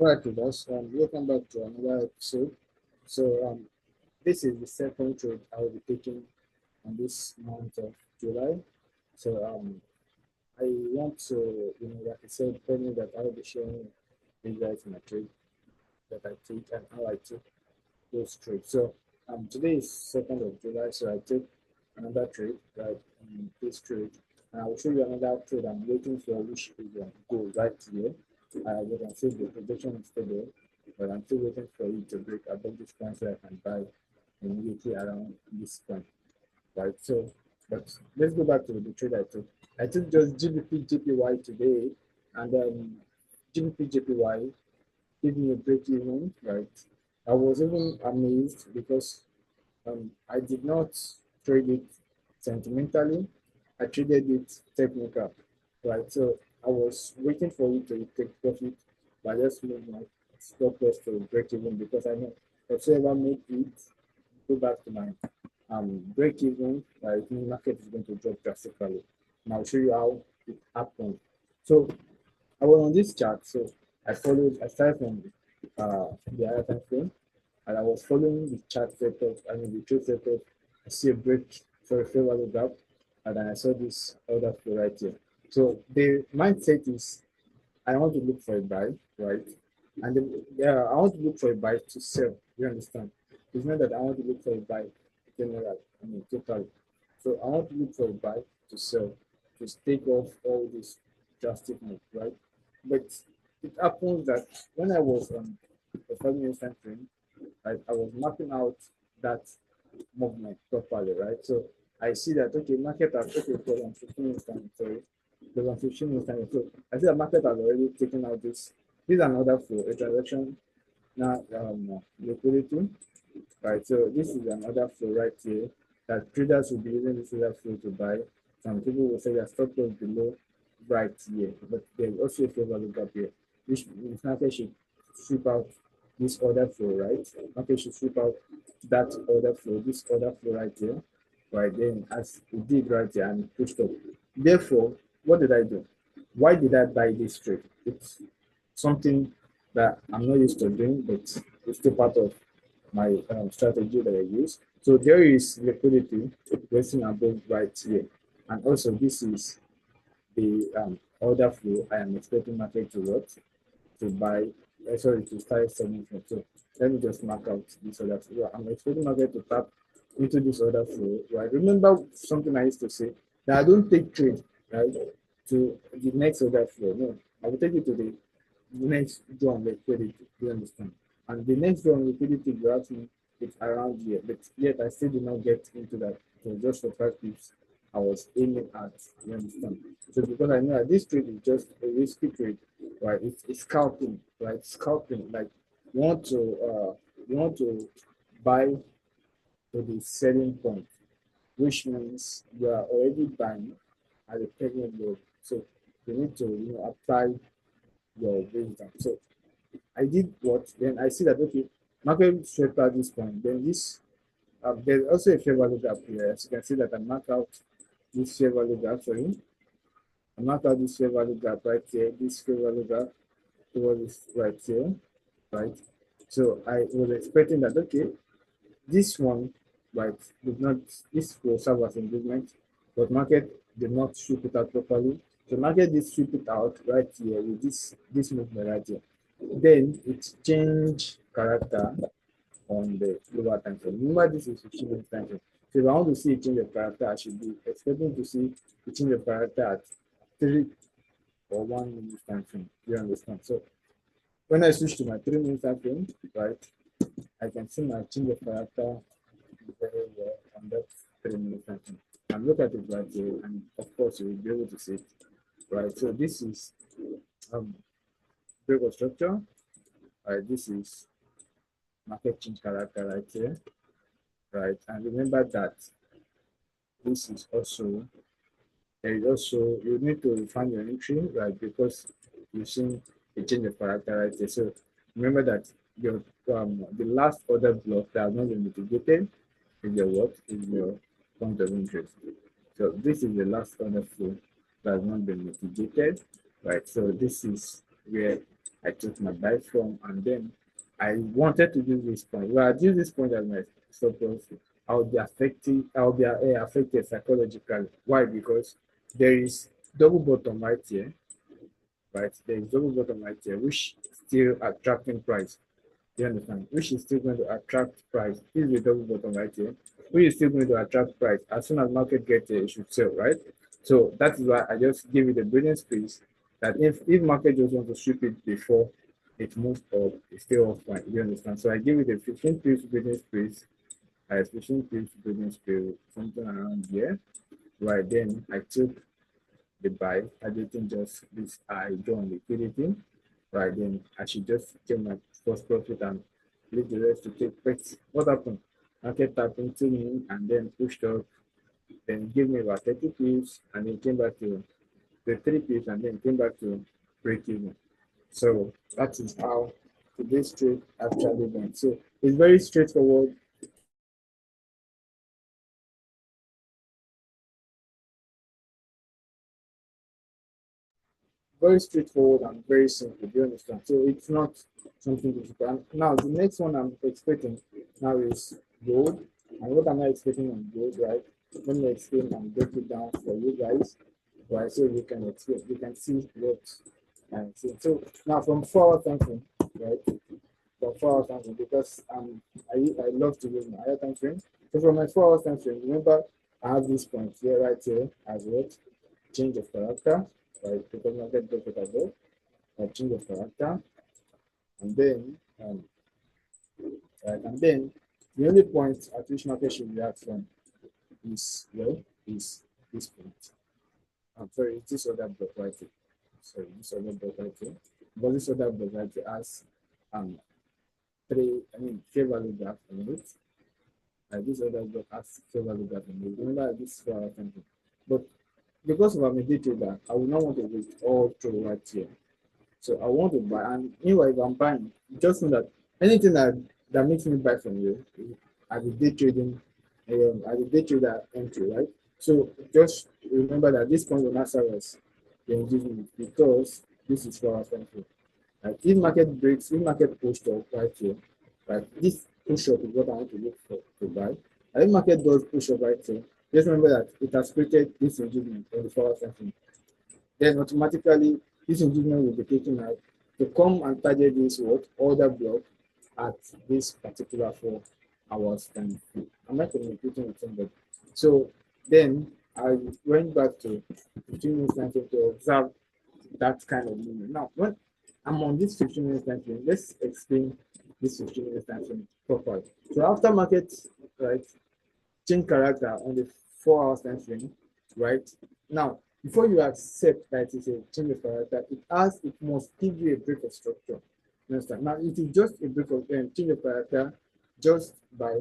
All right, traders, welcome back to another episode. So, this is the second trade I will be taking on this month of July. So, I want to, like I said, tell you that I will be sharing with you guys my trade that I take and how I take those trades. So, today is 2nd of July, so I take another trade, right? This trade, and I will show you another trade I'm waiting for, which is go right here. You can see the projection is still there, but I'm still waiting for it to break above this point so I can buy immediately around this point, right? But let's go back to the trade I took. I took just GBP JPY today, and GBP JPY gave me a break even, right? I was even amazed because I did not trade it sentimentally. I traded it technical, right? So I was waiting for it to take profit, but I just made my stop loss to break even because I know whatsoever made it go back to my break even, the market is going to drop drastically. And I'll show you how it happened. So I was on this chart, so I started from the higher time frame, and I was following the chart setup, the trade setup. I see a break for a fair value gap, and then I saw this order flow right here. So the mindset is I want to look for a buy, right? And then, yeah, I want to look for a buy to sell. You understand? It's not that I want to look for a buy general, totally. So I want to look for a buy to sell, to take off all this drastic move, right? But it happens that when I was on the 5 minute time frame, I was mapping out that movement properly, right? So I see that okay, market has okay, because on 15 minutes time, sorry, because on 15 minutes time, so I see the market has already taken out this. This is another flow, a transaction now liquidity, right? So this is another flow right here that traders will be using this other flow to buy. Some people will say that stop loss below right here, but there's also a fair value gap here, which means market should sweep out this order flow, right? Market should sweep out that order flow, this order flow right here, right? Then as it did right here and pushed up. Therefore, what did I do? Why did I buy this trade? It's something that I'm not used to doing, but it's still part of my strategy that I use. So there is liquidity resting above right here. And also this is the order flow I am expecting market to what? To buy, sorry, to start selling from. So let me just mark out this order flow. I'm expecting market to tap into this order flow, right? Remember something I used to say that I don't take trade, right, to the next order flow. No, I will take it to the next draw on liquidity. You understand? And the next draw on liquidity, you ask me, it's around here, but yet I still did not get into that. So just for 5 pips, I was aiming at. You understand? So because I know that this trade is just a risky trade, right? It's scalping, right? Scalping. Like you want to buy to the selling point, which means you are already buying at a pregnant low. So you need to apply your wisdom. So I did what? Then I see that okay, market swept at this point. Then this there's also a fair value gap here. As you can see that I mark out this fair value gap. Sorry, I mark out this fair value gap right here. This fair value gap was right here, right? So I was expecting that okay, this one, right, did not. This will serve as improvement, but market did not sweep it out properly. So market did sweep it out right here with this movement right here. Then it changed character on the lower time frame. Remember, this is 15 minute time frame. So if I want to see a change of character, I should be expecting to see a change of character at 3 or 1 minute time frame. You understand? So when I switch to my 3 minute time frame, right, I can see my change of character very well on that 3 minute time frame. And look at it right here, and of course you will be able to see it. Right. So this is break of structure. Right, this is market change character right here, right? And remember that this is also, there is also, you need to refine your entry, right? Because you've seen a change of character right here. So remember that your the last order block that has not been mitigated is your what? Is your point of interest. So this is the last order flow that has not been mitigated, right? So this is where I took my buy from, and then I wanted to use this point. Well, I use this point as my stop loss. I'll be affected psychologically. Why? Because there is double bottom right here, right? There is double bottom right here, which still attracting price. You understand? Which is still going to attract price. This is the double bottom right here. Which is still going to attract price. As soon as market gets here, it should sell, right? So that is why I just give it a breathing space. That if market just want to sweep it before it moves up, it's still off fine. You understand? So I give it a 15 pips breathing space. I 15 pips breathing space, something around here. Right then, I took the buy. I didn't just this I draw on liquidity. Right then, I should just take my first profit and leave the rest to take. But what happened? Market tapped into me and then pushed up, then gave me about 30 pips and then came back to the 3 pips and then came back to break even. So that is how today's trade actually went. So it's very straightforward. Very straightforward and very simple. Do you understand? So it's not something difficult. And now the next one I'm expecting now is gold. And what am I expecting on gold, right? Let me explain and break it down for you guys, right? So you can explain, you can see what I'm saying. So now from 4 hour time frame, right? From 4 hour time frame, because I love to use my higher time frame. So from my 4 hour time frame, remember I have this point here right here as what? Change of character, right? Because market profitable, change of character, and then right, and then the only point at which market should react from is is this point. I'm sorry, it's this other block right here. Sorry, this other block right here. But this other block right here has um fair value graph on it. This other block has fair value graph on it. Remember this is what I can do. But because of I'm a day trader, I will not want to wait all through right here. So I want to buy, and meanwhile, if I'm buying, just know that anything that makes me buy from you, as a day trading, as a day trader entry, right? So just remember that this point will not serve as the engagement because this is for our entry. Like if market breaks, if market pushed up right here, right, this push up is what I want to look for to buy. And if market does push up right here, just remember that it has created this engagement on the forward entry, then automatically this engagement will be taken out to come and target this what order block at this particular 4 hours time. Am I communicating with somebody? So then I went back to 15 minutes time to observe that kind of movement. Now, when I'm on this 15 minutes time frame, let's explain this 15 minutes time frame properly. So after market, right, change character on the 4 hours time frame, right? Now, before you accept that it's a change of character, it must give you a break of structure. You understand? Now, it is just a break of change of character just by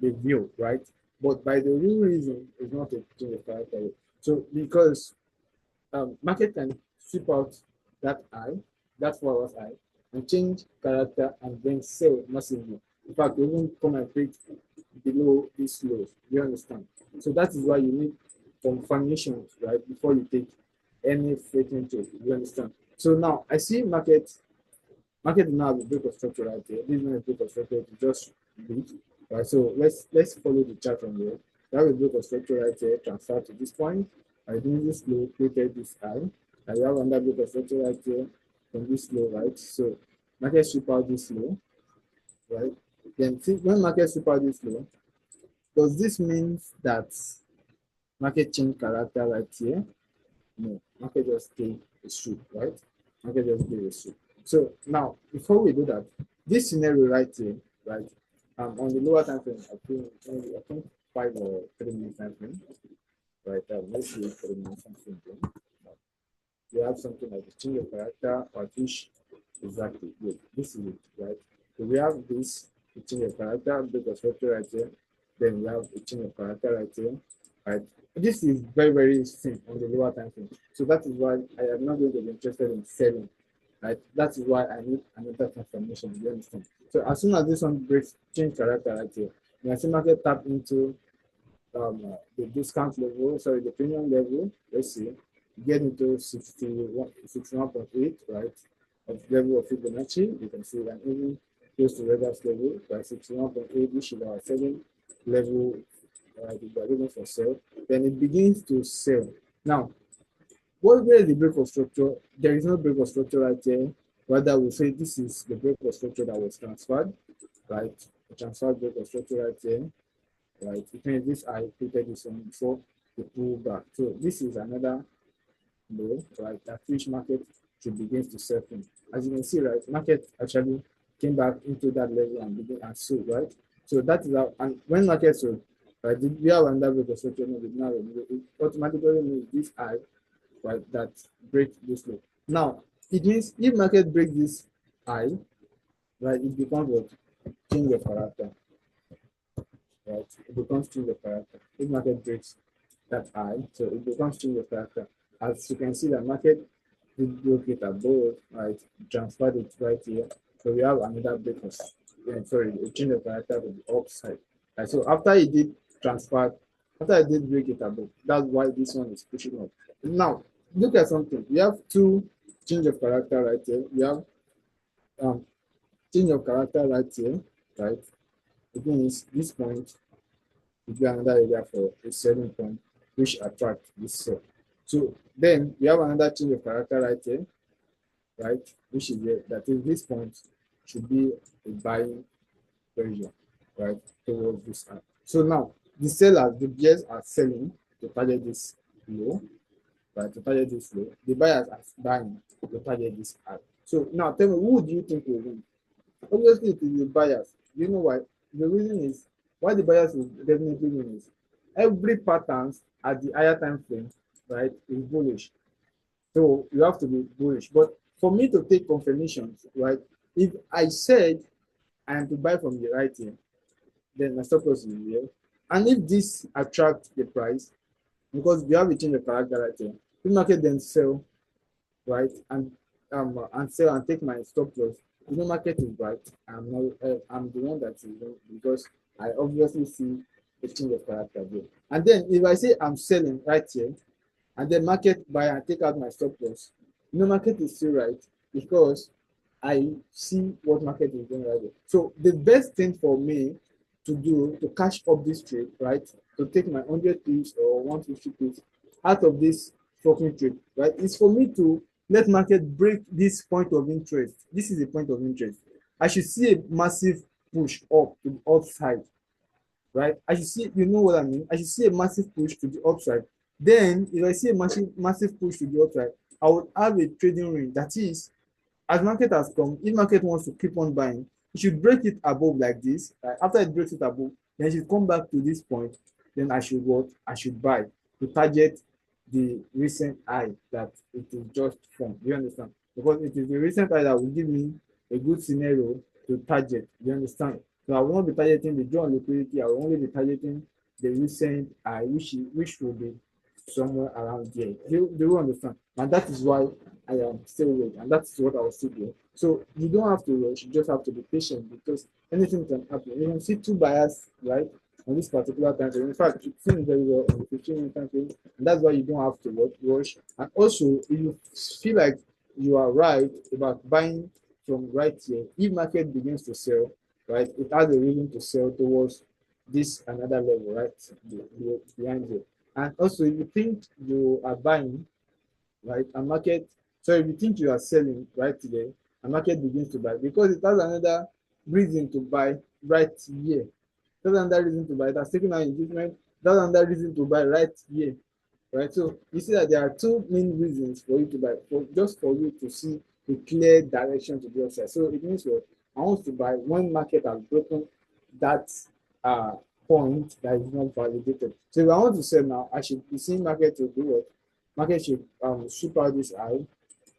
the view, right? But by the real reason, it's not a change of character. So because market can sweep out that eye, that 4 hours eye, and change character and then sell massively. In fact, even come and break below these lows. You understand? So that is why you need confirmation, right, before you take any freaking trade. You understand? So now I see market now have a break of structure right here. This is not a break of structure, it's just weak. Right. So let's follow the chart from here. We have a break of structure right here, transfer to this point. I think this low created this high. And we have another break of structure right here from this low, right? So market sweep out this low, right? Then see, when market sweep out this low, does this mean that market change character right here? No, market just stay a shoe, right? Market just stay a shoe. So now, before we do that, this scenario right here, right? On the lower time frame, I think 5 or 3 minutes time frame, right? Let's see 3 minutes time frame. You have something like a change of character or fish. Exactly. Good. This is it, right? So we have this change of character, bit of structure right here. Then we have a change of character right here. Right. This is very, very thin on the lower time frame. So that is why I am not going to be interested in selling. Right. That is why I need another confirmation. You understand? So as soon as this one breaks change character right here, when I see market tap into the discount level, sorry, the premium level, let's see, get into 61.8, right? of level of Fibonacci. You can see that even close to reverse level by 61.8, which is our selling level we are looking for sell. Then it begins to sell. Now, where is the break of structure? There is no break of structure right there. Rather, we say this is the break of structure that was transferred, right? The transferred break of structure right there, right? It means this I created this one before the pull back. So this is another low, right? That which market should begin to sell from. As you can see, right, market actually came back into that level and begin and sold, right? So that is how, and when market sold, right, we have another break of structure, now it automatically means this high, right, that break this low. Now, it means if market breaks this high, right, it becomes what? Change of character, right? It becomes change of character. If market breaks that high, so it becomes change of character. As you can see, the market did broke it above, right? Transferred it right here. So we have another break of, sorry, a change of character to the upside. Right? So after it did transfer, after I did break it above, that's why this one is pushing up. Now, look at something. We have two change of character right here. We have um, change of character right here, right? It means this point will be another area for a selling point, which attract this sell. So then we have another change of character right here, right? Which is here, that is this point should be a buying pressure, right? Towards this high. So now the sellers, the buyers are selling to target this low, right? To target this low. The buyers are buying to target this high. So now tell me, who do you think will win? Obviously, it is the buyers. You know why? The reason is why the buyers will definitely win is every patterns at the higher time frame, right, is bullish. So you have to be bullish. But for me to take confirmations, right, if I said I am to buy from the right here, then my stop loss is here. And if this attracts the price, because we have a change of character right here, if market then sell, right, and sell and take my stop loss, you know, market is right. I'm not. I'm the one that is wrong because I obviously see a change of character there. And then if I say I'm selling right here, and then market buy and take out my stop loss, you know, market is still right because I see what market is doing right there. So the best thing for me to do to catch up this trade, right, to take my 100 pips or 150 pips out of this fucking trade, right, is for me to let market break this point of interest. This is a point of interest. I should see a massive push up to the upside, right? I should see, you know what I mean? I should see a massive push to the upside. Then, if I see a massive push to the upside, I would have a trading range. That is, as market has come, if market wants to keep on buying, it should break it above like this. Right? After it breaks it above, then it should come back to this point. Then I should what? I should buy to target the recent high that it is just from. You understand? Because it is the recent high that will give me a good scenario to target. You understand? So I will not be targeting the draw on liquidity. I will only be targeting the recent high, which will be somewhere around there. They will understand. And that is why I am still waiting. And that's what I will still do. So you don't have to rush, you just have to be patient because anything can happen. You can see two buyers, right? On this particular time frame. In fact, it's seen very well on the 15-minute time frame, and that's why you don't have to rush. And also, if you feel like you are right about buying from right here, if market begins to sell, right, it has a reason to sell towards this another level, right, behind you. And also, if you think you are buying, right, and market, so if you think you are selling right today, and market begins to buy because it has another reason to buy right here. That's another reason to buy. That's taking out investment. That's another reason to buy right here, right? So you see that there are two main reasons for you to buy, for just for you to see a clear direction to the upside. So it means what I want to buy when market has broken that uh point that is not validated. So if I want to sell now, I should be seeing market to do what? Market should sweep out this high,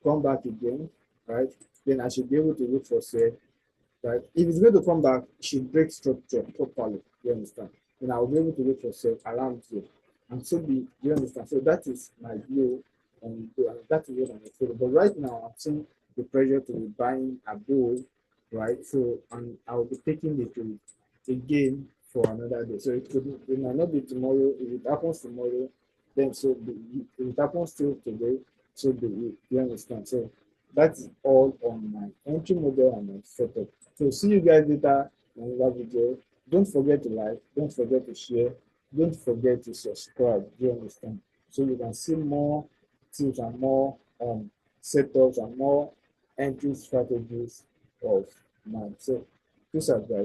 come back again, right? Then I should be able to look for sell, right? If it's going to come back, it should break structure properly. You understand? Then I will be able to look for sell around here. And so be, you understand? So that is my view, and that is what I'm feeling. But right now, I'm seeing the pressure to be buying above, right? So and I will be taking the trade again for another day. So it might not be tomorrow. If it happens tomorrow, then so be it. If it happens still today, so be it. You understand? So That's all on my entry model and my setup. So see you guys later in another video. Don't forget to like, don't forget to share, don't forget to subscribe. Do you understand? So you can see more tips and more setups and more entry strategies of mine. So peace out, guys.